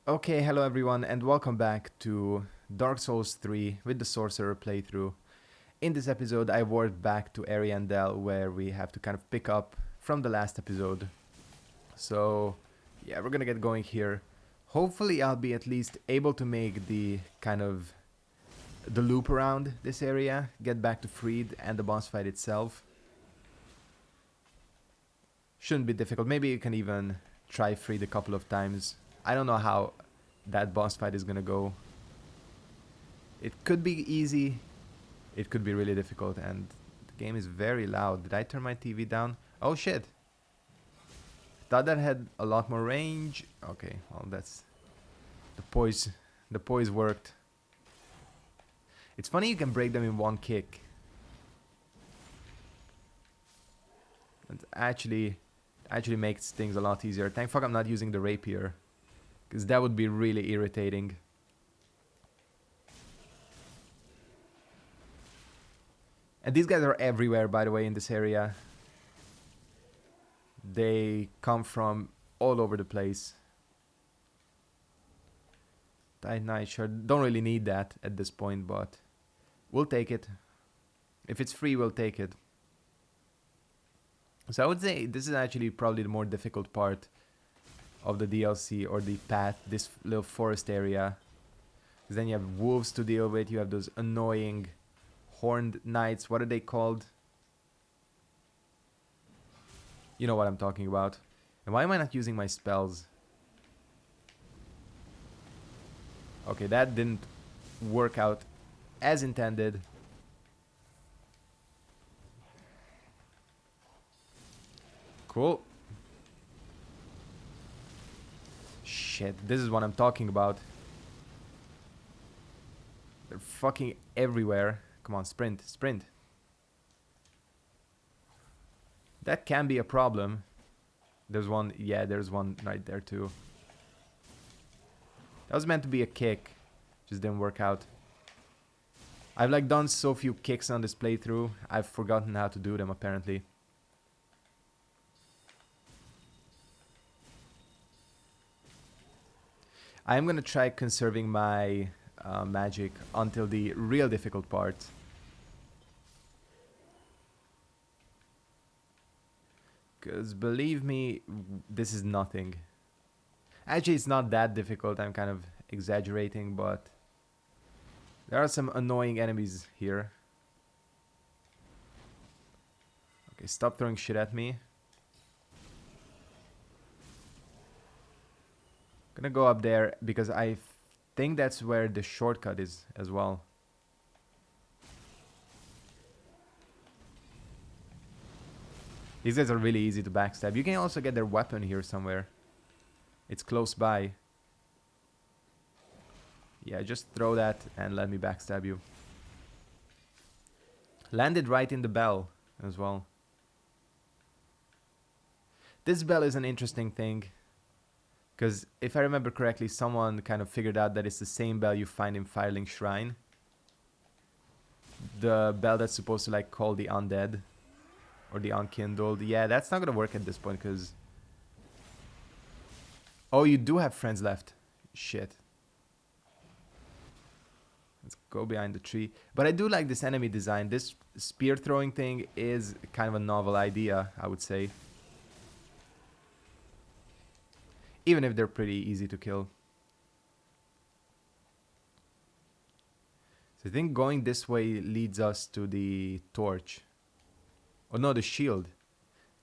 Okay, hello everyone, and welcome back to Dark Souls 3 with the Sorcerer playthrough. In this episode, I warped back to Ariandel, where we have to kind of pick up from the last episode. So, yeah, we're gonna get going here. Hopefully, I'll be at least able to make the kind of the loop around this area, get back to Friede and the boss fight itself. Shouldn't be difficult. Maybe you can even try Friede a couple of times. I don't know how that boss fight is gonna go. It could be easy, it could be really difficult, and the game is very loud. Did I turn my TV down? Oh shit. Thought that had a lot more range. Okay, well that's the poise. The poise worked. It's funny you can break them in one kick. It actually makes things a lot easier. Thank fuck I'm not using the rapier, because that would be really irritating. And these guys are everywhere, by the way, in this area. They come from all over the place. Nice, sure. Don't really need that at this point, but we'll take it. If it's free, we'll take it. So I would say this is actually probably the more difficult part of the DLC, or the path, this little forest area. Because then you have wolves to deal with, you have those annoying horned knights. What are they called? You know what I'm talking about. And why am I not using my spells? Okay, that didn't work out as intended. Cool. Shit, this is what I'm talking about. They're fucking everywhere. Come on, sprint, sprint. That can be a problem. There's one, yeah, there's one right there too. That was meant to be a kick. Just didn't work out. I've like done so few kicks on this playthrough, I've forgotten how to do them apparently. I'm gonna try conserving my magic until the real difficult part. Because believe me, this is nothing. Actually, it's not that difficult, I'm kind of exaggerating, but there are some annoying enemies here. Okay, stop throwing shit at me. Gonna go up there because I think that's where the shortcut is as well. These guys are really easy to backstab. You can also get their weapon here somewhere. It's close by. Yeah, just throw that and let me backstab you. Landed right in the bell as well. This bell is an interesting thing, because if I remember correctly, someone kind of figured out that it's the same bell you find in Firelink Shrine. The bell that's supposed to like call the undead or the unkindled. Yeah, that's not gonna work at this point because... Oh, you do have friends left. Shit. Let's go behind the tree. But I do like this enemy design. This spear throwing thing is kind of a novel idea, I would say. Even if they're pretty easy to kill. So I think going this way leads us to the torch. Oh no, the shield.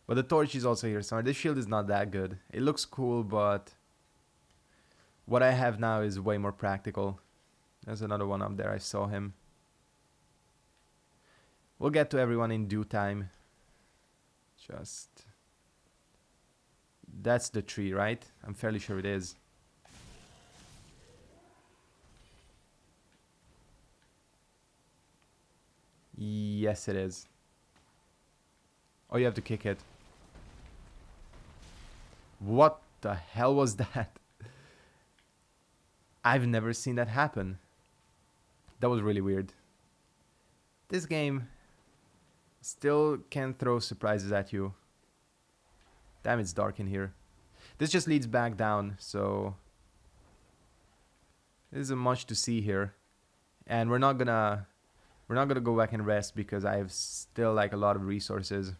But the torch is also here somewhere. This shield is not that good. It looks cool, but what I have now is way more practical. There's another one up there. I saw him. We'll get to everyone in due time. Just... That's the tree, right? I'm fairly sure it is. Yes, it is. Oh, you have to kick it. What the hell was that? I've never seen that happen. That was really weird. This game still can throw surprises at you. Damn, it's dark in here. This just leads back down, so There isn't much to see here. And we're not gonna go back and rest because I have still like a lot of resources.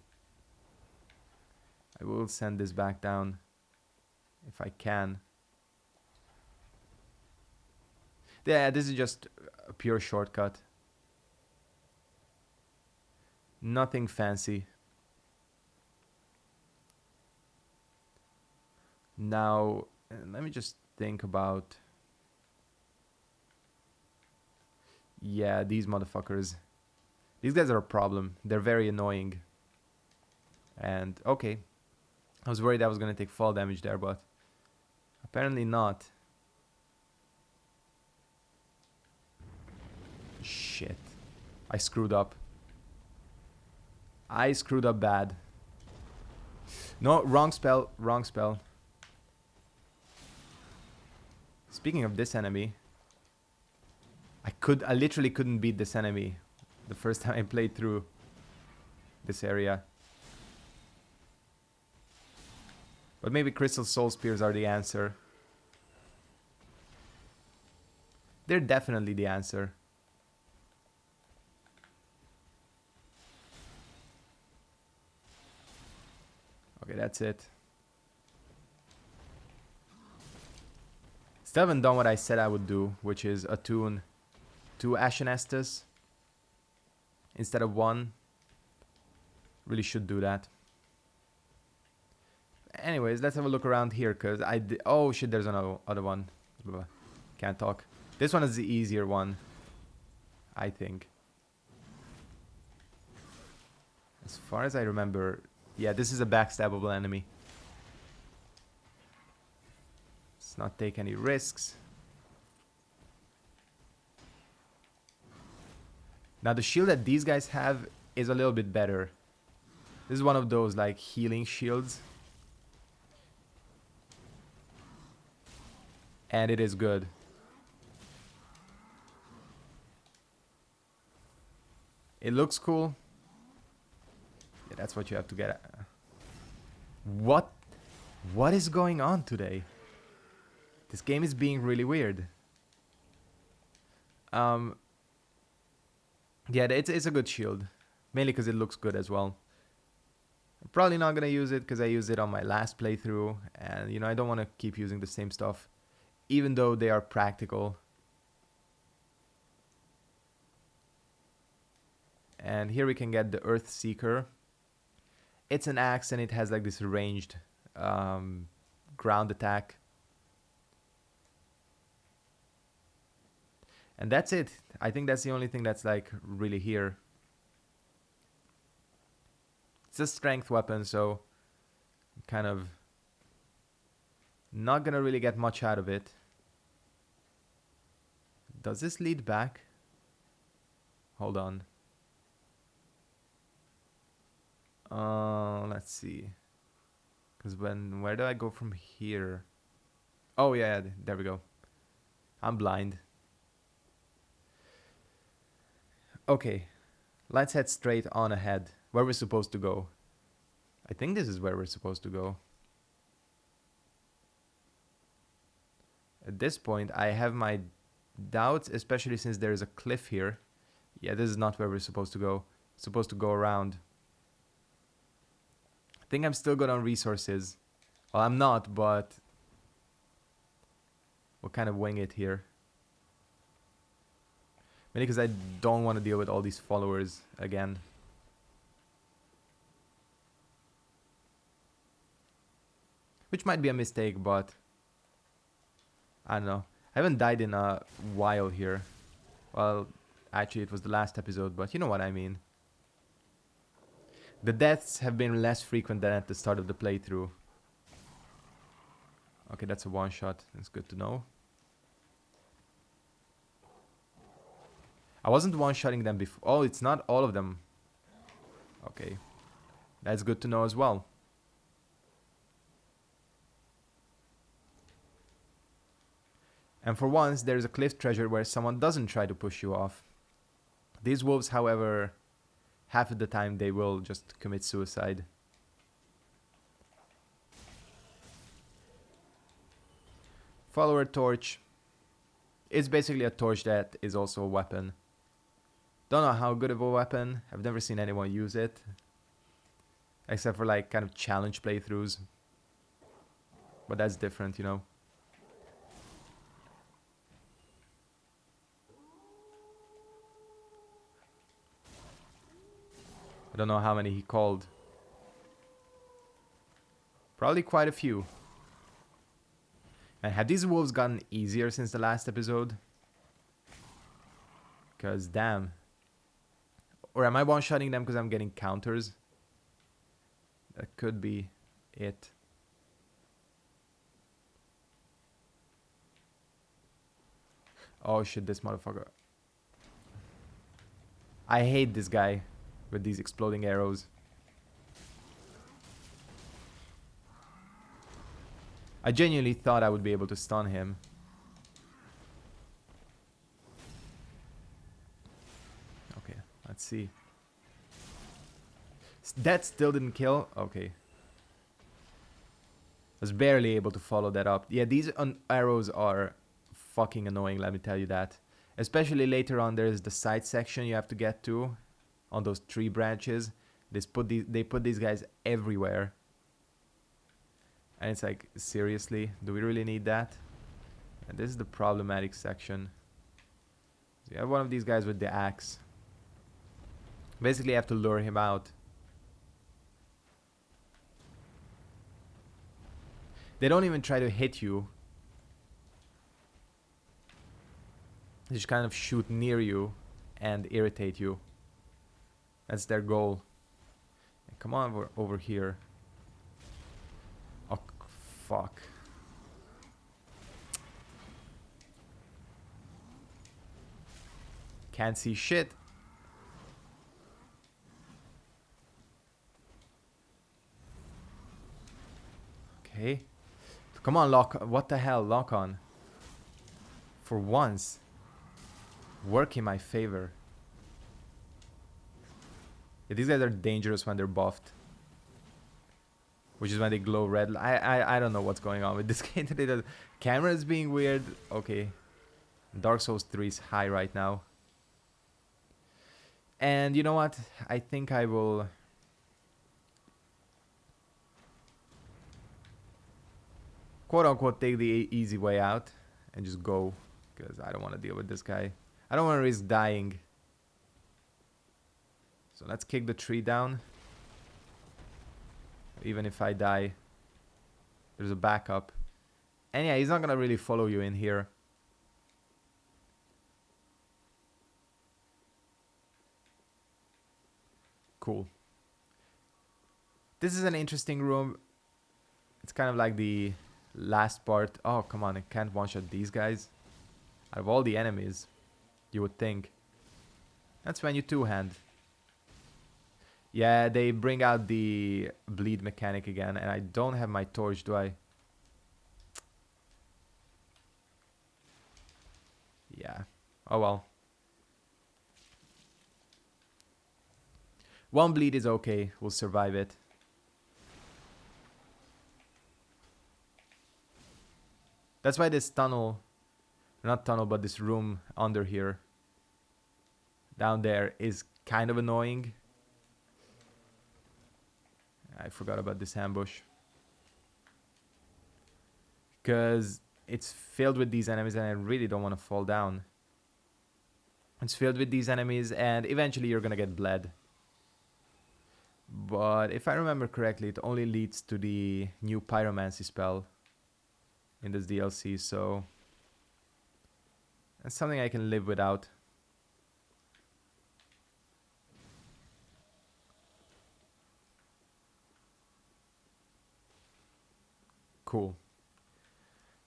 I will send this back down if I can. Yeah, this is just a pure shortcut. Nothing fancy. Now, let me just think about... Yeah, these motherfuckers. These guys are a problem. They're very annoying. And, okay. I was worried I was going to take fall damage there, but apparently not. Shit. I screwed up. I screwed up bad. No, wrong spell. Wrong spell. Speaking of this enemy, I literally couldn't beat this enemy the first time I played through this area. But maybe Crystal Soul Spears are the answer. They're definitely the answer. Okay, that's it. Still haven't done what I said I would do, which is attune 2 Ashen Estus instead of 1. Really should do that. Anyways, let's have a look around here, because oh shit, there's another other one. Can't talk. This one is the easier one, I think. As far as I remember, yeah, this is a backstabbable enemy. Let's not take any risks. Now the shield that these guys have is a little bit better. This is one of those like healing shields. And it is good. It looks cool. Yeah, that's what you have to get at. What is going on today? This game is being really weird. Yeah, it's a good shield. Mainly because it looks good as well. I'm probably not going to use it because I used it on my last playthrough. And, you know, I don't want to keep using the same stuff. Even though they are practical. And here we can get the Earth Seeker. It's an axe and it has like this ranged ground attack. And that's it. I think that's the only thing that's like really here. It's a strength weapon, so kind of not gonna really get much out of it. Does this lead back? Hold on. Let's see. Because where do I go from here? Oh yeah, there we go. I'm blind. Okay, let's head straight on ahead. Where we're supposed to go. I think this is where we're supposed to go. At this point, I have my doubts, especially since there is a cliff here. Yeah, this is not where we're supposed to go. It's supposed to go around. I think I'm still good on resources. Well, I'm not, but we'll kind of wing it here. Mainly because I don't want to deal with all these followers again. Which might be a mistake, but I don't know. I haven't died in a while here. Well, actually it was the last episode, but you know what I mean. The deaths have been less frequent than at the start of the playthrough. Okay, that's a one-shot. That's good to know. I wasn't one-shotting them before. Oh, it's not all of them. Okay. That's good to know as well. And for once, there's a cliff treasure where someone doesn't try to push you off. These wolves, however, half of the time they will just commit suicide. Follower torch. It's basically a torch that is also a weapon. Don't know how good of a weapon. I've never seen anyone use it. Except for like kind of challenge playthroughs. But that's different, you know. I don't know how many he called. Probably quite a few. And have these wolves gotten easier since the last episode? Because damn. Or am I one-shotting them because I'm getting counters? That could be it. Oh shit, this motherfucker. I hate this guy with these exploding arrows. I genuinely thought I would be able to stun him. Okay, let's see. That still didn't kill? Okay. Was barely able to follow that up. Yeah, these arrows are fucking annoying, let me tell you that. Especially later on, there's the side section you have to get to on those tree branches. They put these guys everywhere. And it's like, seriously, do we really need that? And this is the problematic section. So you have one of these guys with the axe. Basically, you have to lure him out. They don't even try to hit you. They just kind of shoot near you and irritate you. That's their goal. Come on over here. Oh, fuck. Can't see shit. Okay. Come on, lock. What the hell? Lock on. For once. Work in my favor. Yeah, these guys are dangerous when they're buffed. Which is when they glow red. I don't know what's going on with this game today. The camera is being weird. Okay. Dark Souls 3 is high right now. And you know what? I think I will... quote unquote take the easy way out. And just go. Because I don't want to deal with this guy. I don't want to risk dying. So let's kick the tree down. Even if I die, there's a backup. And yeah, he's not gonna really follow you in here. Cool. This is an interesting room. It's kind of like the last part. Oh, come on, I can't one-shot these guys. Out of all the enemies, you would think. That's when you two-hand. Yeah, they bring out the bleed mechanic again, and I don't have my torch, do I? Yeah. Oh well. One bleed is okay. We'll survive it. That's why this tunnel... not tunnel, but this room under here... down there is kind of annoying. I forgot about this ambush. Because it's filled with these enemies and I really don't want to fall down. It's filled with these enemies and eventually you're going to get bled. But if I remember correctly, it only leads to the new pyromancy spell in this DLC, so that's something I can live without. Cool.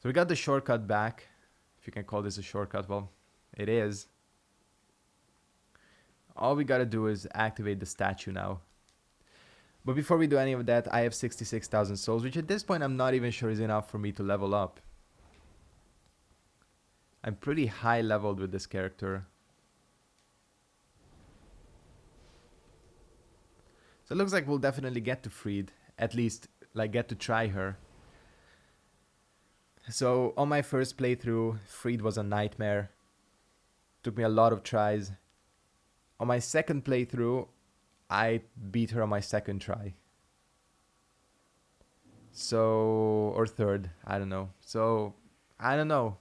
So we got the shortcut back. If you can call this a shortcut, well, it is. All we gotta do is activate the statue now. But before we do any of that, I have 66,000 souls, which at this point I'm not even sure is enough for me to level up. I'm pretty high leveled with this character. So it looks like we'll definitely get to Friede. At least, like, get to try her. So on my first playthrough, Friede was a nightmare. Took me a lot of tries. On my second playthrough, I beat her on my second try. So, or third, I don't know. So, I don't know.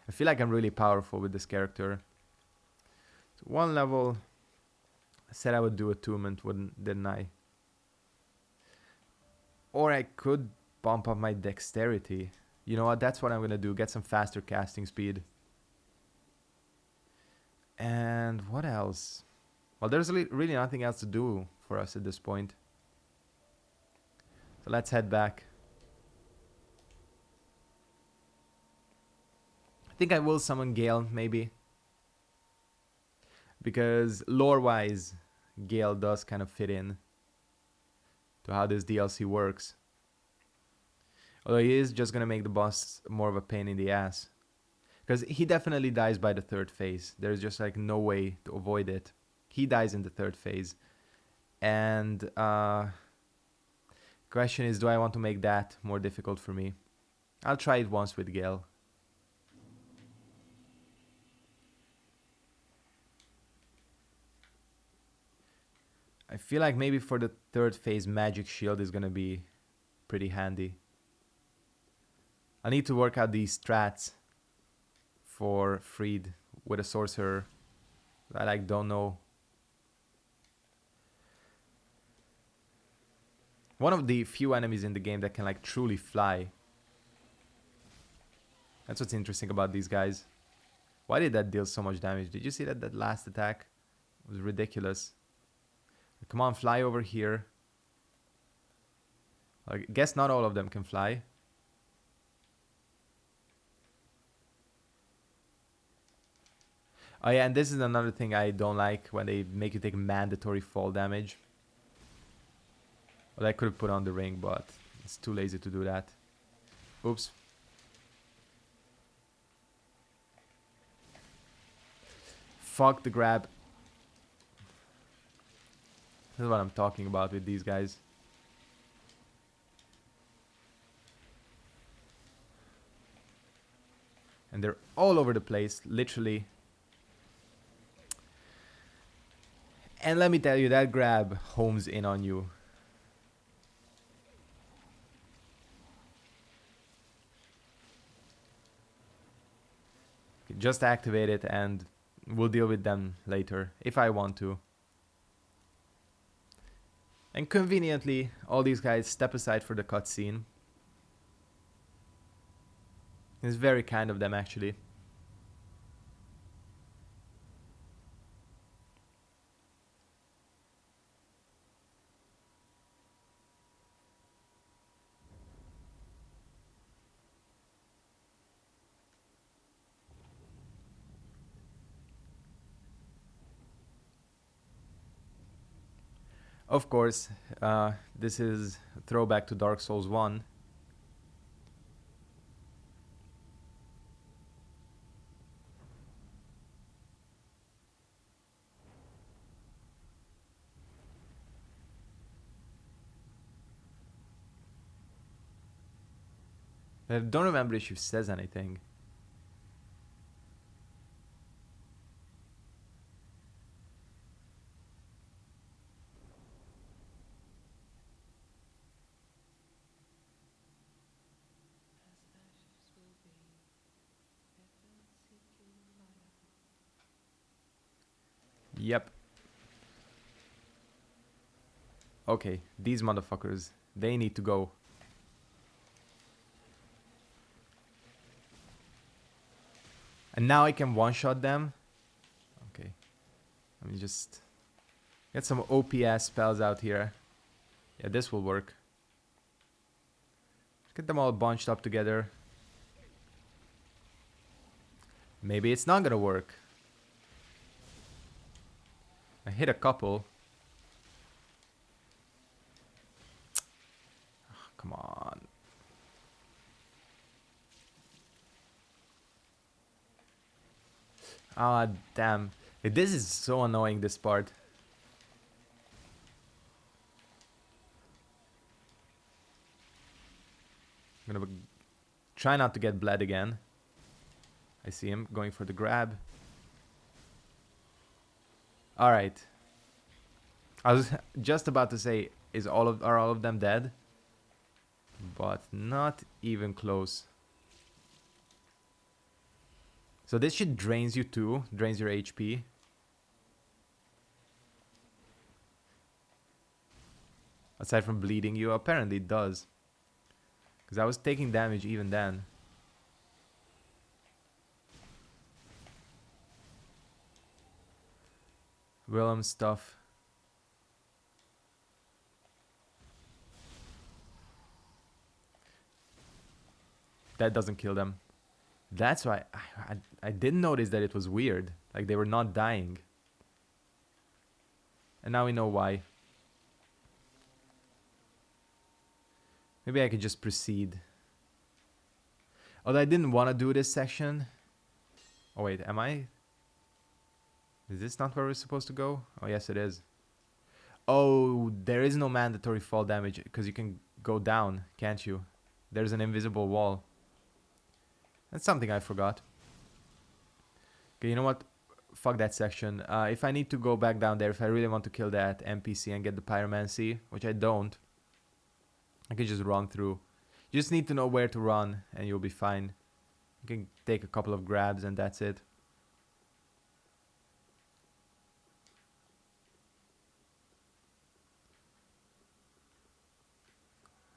I feel like I'm really powerful with this character. So one level, I said I would do attunement, didn't I? Or I could bump up my dexterity. You know what, that's what I'm gonna do, get some faster casting speed. And what else? Well, there's really nothing else to do for us at this point. So let's head back. I think I will summon Gale, maybe. Because lore-wise, Gale does kind of fit in to how this DLC works. Although he is just gonna make the boss more of a pain in the ass. Because he definitely dies by the third phase. There's just like no way to avoid it. He dies in the third phase. And question is, do I want to make that more difficult for me? I'll try it once with Gale. I feel like maybe for the third phase, Magic Shield is gonna be pretty handy. I need to work out these strats for Friede with a Sorcerer. I like don't know. One of the few enemies in the game that can like truly fly. That's what's interesting about these guys. Why did that deal so much damage? Did you see that last attack? It was ridiculous. Come on, fly over here. I guess not all of them can fly. Oh yeah, and this is another thing I don't like, when they make you take mandatory fall damage. Well, I could have put on the ring, but it's too lazy to do that. Oops. Fuck the grab. This is what I'm talking about with these guys. And they're all over the place, literally. And let me tell you, that grab homes in on you. Okay, just activate it and we'll deal with them later, if I want to. And conveniently, all these guys step aside for the cutscene. It's very kind of them, actually. Of course, this is a throwback to Dark Souls 1. I don't remember if she says anything. Yep. Okay, these motherfuckers, they need to go. And now I can one-shot them. Okay. Let me just get some OPS spells out here. Yeah, this will work. Get them all bunched up together. Maybe it's not gonna work. I hit a couple. Oh, come on. Ah, damn. This is so annoying, this part. I'm gonna Try not to get bled again. I see him going for the grab. Alright. I was just about to say, are all of them dead? But not even close. So this shit drains you too, drains your HP. Aside from bleeding you, apparently it does. Because I was taking damage even then. Willem stuff. That doesn't kill them. That's why I didn't notice that it was weird. Like they were not dying. And now we know why. Maybe I could just proceed. Although I didn't want to do this section. Oh wait, am I? Is this not where we're supposed to go? Oh yes it is. Oh, there is no mandatory fall damage because you can go down, can't you? There's an invisible wall. That's something I forgot. Okay, you know what? Fuck that section. If I need to go back down there, if I really want to kill that NPC and get the pyromancy, which I don't, I can just run through. You just need to know where to run and you'll be fine. You can take a couple of grabs and that's it.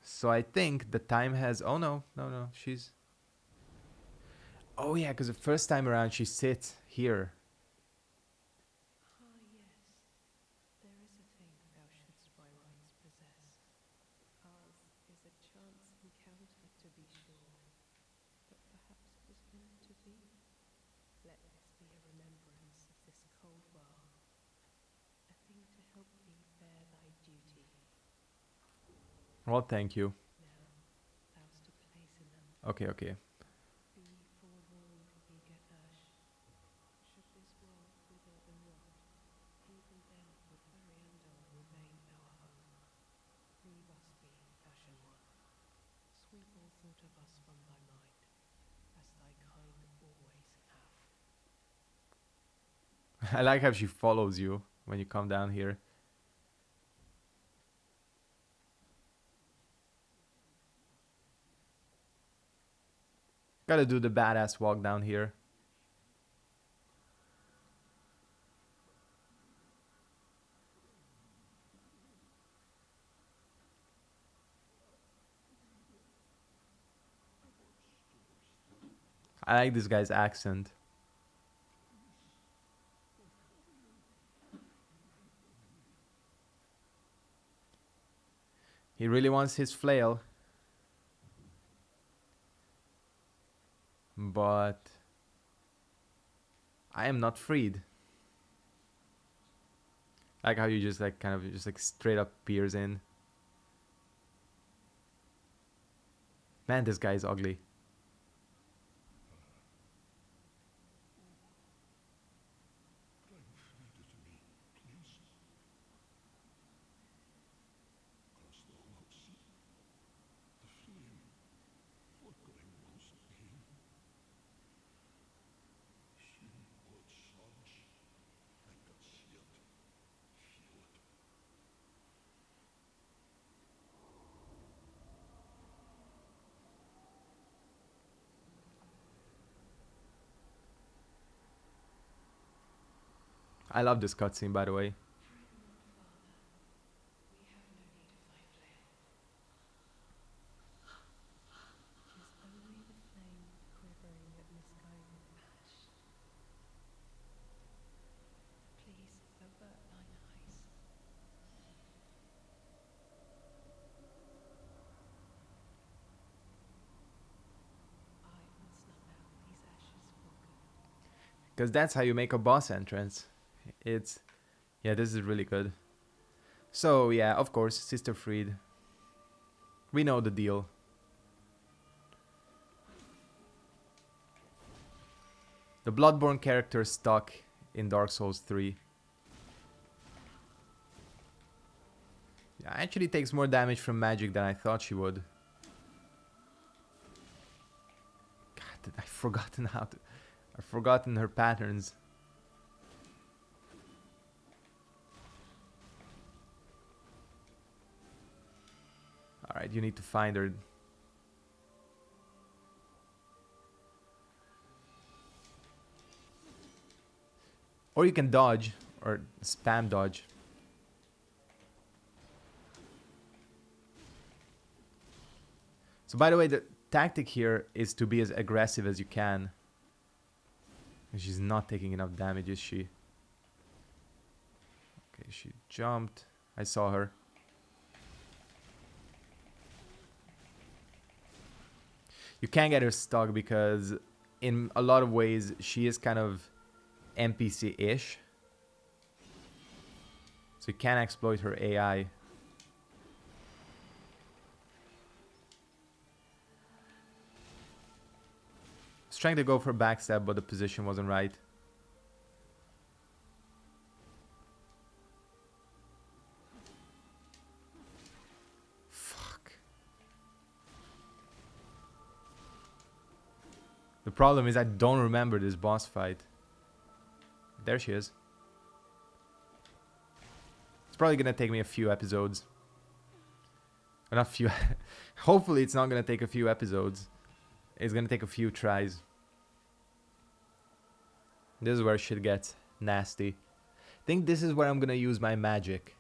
So I think the time has... Oh no, no, she's... Oh yeah, because the first time around she sits here. Ah yes, there is a thing thou shouldst by rights possess. Ours is a chance encounter to be sure, but perhaps it was meant to be. Let this be a remembrance of this cold world, a thing to help thee bear thy duty. Well, thank you. Now, thou'st to place in them. Okay, okay. Be forewarned, eager Ash. Should this world wither and rot, even then would Ariandel remain our home. Leave us be, Ashen One. Sweep all thought of us from thy mind, as thy kind always have. I like how she follows you when you come down here. Gotta do the badass walk down here. I like this guy's accent. He really wants his flail. But I am not freed. Like how you just like kind of just like straight up peers in. Man, this guy is ugly. I love this cutscene, by the way. Because that's how you make a boss entrance. It's... Yeah, this is really good. So, yeah, of course, Sister Friede. We know the deal. The Bloodborne character stuck in Dark Souls 3. Yeah, actually takes more damage from magic than I thought she would. forgotten how to... I've forgotten her patterns. Alright, you need to find her. Or you can dodge, or spam dodge. So by the way, the tactic here is to be as aggressive as you can. And she's not taking enough damage, is she? Okay, she jumped. I saw her. You can't get her stuck because in a lot of ways she is kind of NPC-ish. So you can't exploit her AI. I was trying to go for a backstab, but the position wasn't right. Fuck. The problem is I don't remember this boss fight. There she is. It's probably gonna take me a few episodes. Or not few. Hopefully it's not gonna take a few episodes. It's gonna take a few tries. This is where shit gets nasty. I think this is where I'm gonna use my magic.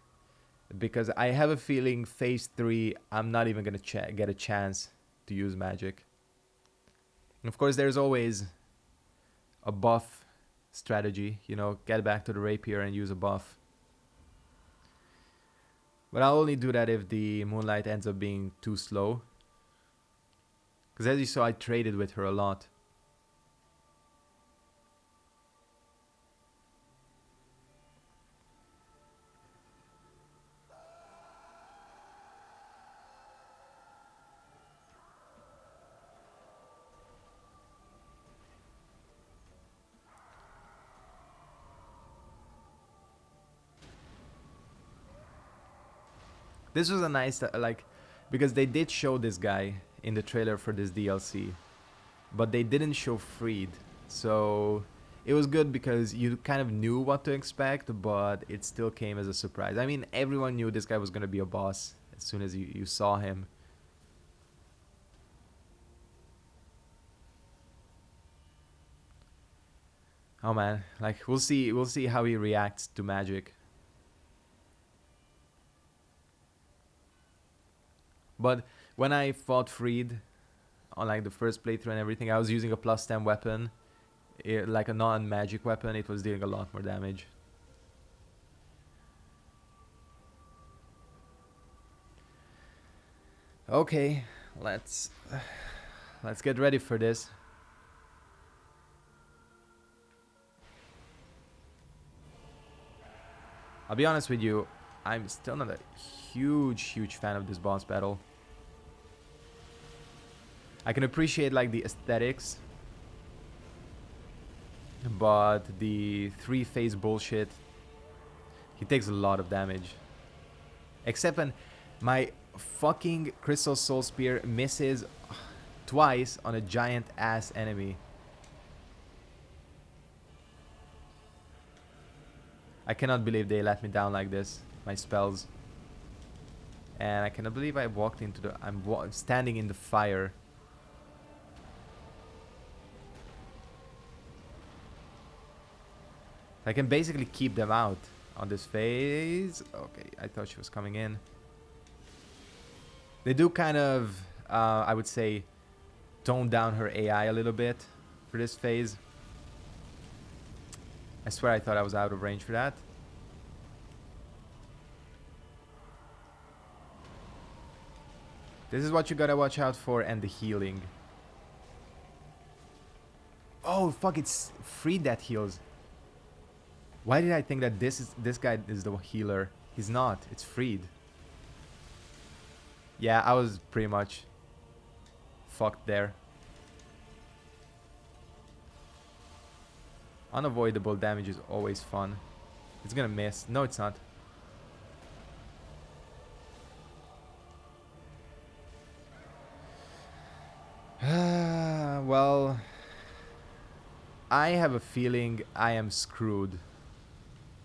Because I have a feeling phase 3 I'm not even gonna get a chance to use magic. And of course there's always a buff strategy. You know, get back to the rapier and use a buff. But I'll only do that if the moonlight ends up being too slow. Because as you saw, I traded with her a lot. This was a nice, like, because they did show this guy in the trailer for this DLC, but they didn't show Friede. So it was good because you kind of knew what to expect, but it still came as a surprise. I mean, everyone knew this guy was going to be a boss as soon as you saw him. Oh man, like we'll see how he reacts to magic. But when I fought Friede on like the first playthrough and everything, I was using a +10 weapon, like a non-magic weapon. It was dealing a lot more damage. Okay, let's get ready for this. I'll be honest with you, I'm still not a huge fan of this boss battle. I can appreciate like the aesthetics, but the 3-phase bullshit, he takes a lot of damage. Except when my fucking Crystal Soul Spear misses twice on a giant ass enemy. I cannot believe they let me down like this, my spells. And I cannot believe I walked into the... I'm standing in the fire. I can basically keep them out on this phase. Okay, I thought she was coming in. They do kind of, I would say, tone down her AI a little bit for this phase. I swear I thought I was out of range for that. This is what you gotta watch out for, and the healing. Oh fuck, it's Friede that heals. Why did I think that this guy is the healer? He's not, it's Friede. Yeah, I was pretty much fucked there. Unavoidable damage is always fun. It's gonna miss. No, it's not. Well, I have a feeling I am screwed.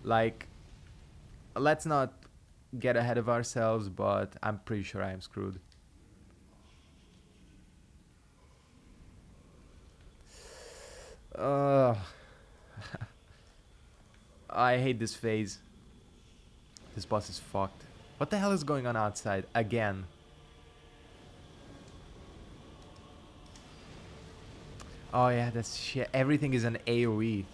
Like, let's not get ahead of ourselves, but I'm pretty sure I am screwed. Uh, I hate this phase. This boss is fucked. What the hell is going on outside? Again. Oh yeah, that's shit. Everything is an AoE.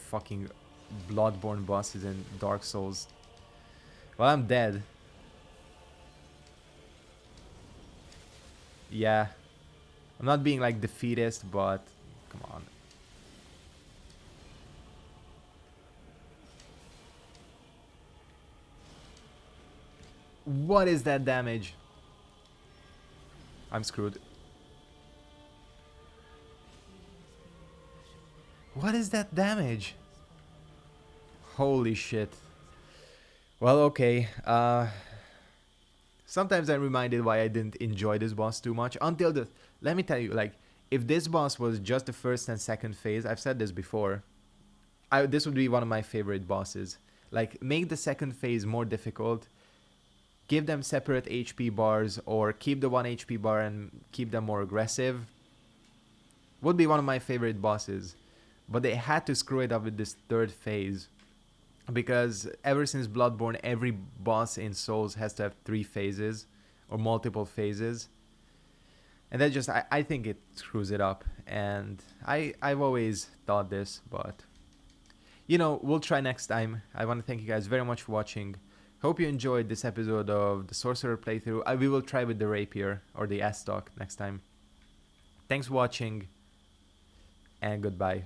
Fucking Bloodborne bosses in Dark Souls. Well, I'm dead. Yeah. I'm not being like defeatist, but come on. What is that damage? I'm screwed. What is that damage? Holy shit. Well, okay. Sometimes I'm reminded why I didn't enjoy this boss too much until the... Let me tell you, like, if this boss was just the first and second phase, I've said this before, this would be one of my favorite bosses. Like, make the second phase more difficult, give them separate HP bars, or keep the 1 HP bar and keep them more aggressive. Would be one of my favorite bosses. But they had to screw it up with this third phase. Because ever since Bloodborne, every boss in Souls has to have 3 phases or multiple phases. And that just, I think it screws it up. And I've always thought this, but you know, we'll try next time. I want to thank you guys very much for watching. Hope you enjoyed this episode of the Sorcerer playthrough. We will try with the Rapier or the S-Stock next time. Thanks for watching, and goodbye.